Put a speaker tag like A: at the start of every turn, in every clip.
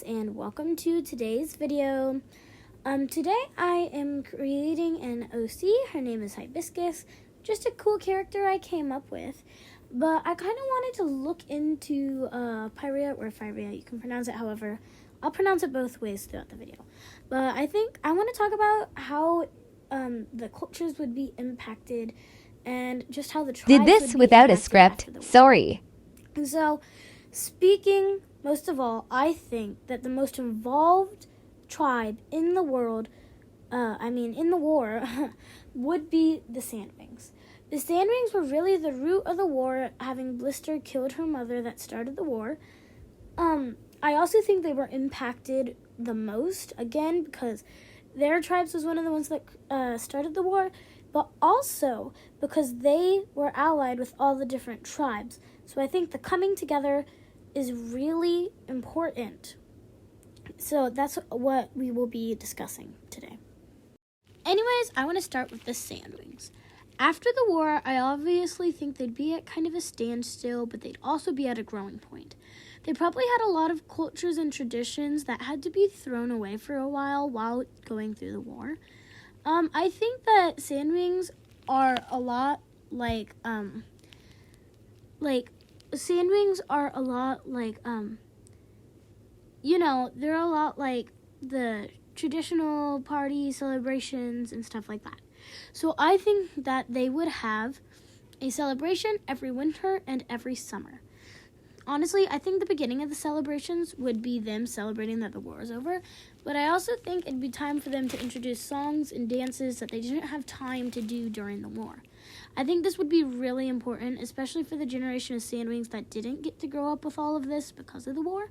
A: and welcome to today's video. Today I am creating an OC. Her name is Hibiscus. Just a cool character I came up with. But I kind of wanted to look into Pyrrhia or Pyrrhia. You can pronounce it however. I'll pronounce it both ways throughout the video. But I think I want to talk about how the cultures would be impacted and just how the tribes
B: Did this without a script. Sorry.
A: So, speaking most of all, I think that the most involved tribe in the world, in the war, would be the sandwings. The sandwings were really the root of the war, having Blister killed her mother that started the war. I also think they were impacted the most, again, because their tribes was one of the ones that started the war, but also because they were allied with all the different tribes. So I think the coming together is really important. So that's what we will be discussing today. Anyways, I want to start with the sandwings. After the war, I obviously think they'd be at kind of a standstill, but they'd also be at a growing point. They probably had a lot of cultures and traditions that had to be thrown away for a while going through the war. I think that sandwings are a lot like they're a lot like the traditional party celebrations and stuff like that. So I think that they would have a celebration every winter and every summer. Honestly, I think the beginning of the celebrations would be them celebrating that the war is over, but I also think it'd be time for them to introduce songs and dances that they didn't have time to do during the war. I think this would be really important, especially for the generation of sandwings that didn't get to grow up with all of this because of the war.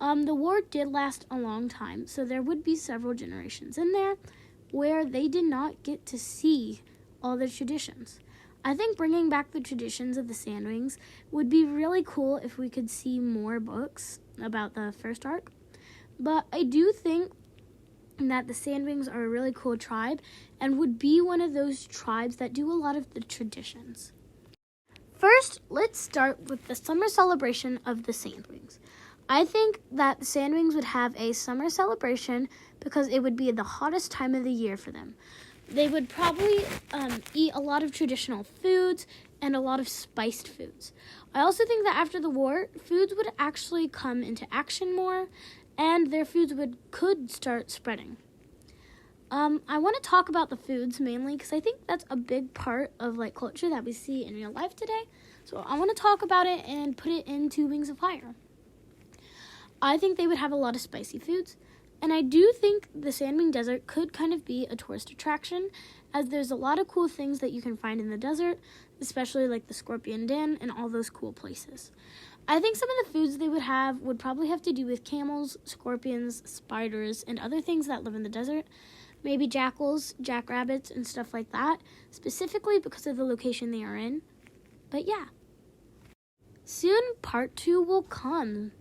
A: The war did last a long time, so there would be several generations in there where they did not get to see all the traditions. I think bringing back the traditions of the sandwings would be really cool if we could see more books about the first arc. But I do think that the sandwings are a really cool tribe and would be one of those tribes that do a lot of the traditions. First, let's start with the summer celebration of the sandwings. I think that the sandwings would have a summer celebration because it would be the hottest time of the year for them. They would probably eat a lot of traditional foods and a lot of spiced foods. I also think that after the war, foods would actually come into action more, and their foods could start spreading. I want to talk about the foods mainly because I think that's a big part of culture that we see in real life today. So I want to talk about it and put it into Wings of Fire. I think they would have a lot of spicy foods. And I do think the Sandwing Desert could kind of be a tourist attraction, as there's a lot of cool things that you can find in the desert, especially like the Scorpion Den and all those cool places. I think some of the foods they would have would probably have to do with camels, scorpions, spiders, and other things that live in the desert. Maybe jackals, jackrabbits, and stuff like that, specifically because of the location they are in. But yeah. Soon, part 2 will come.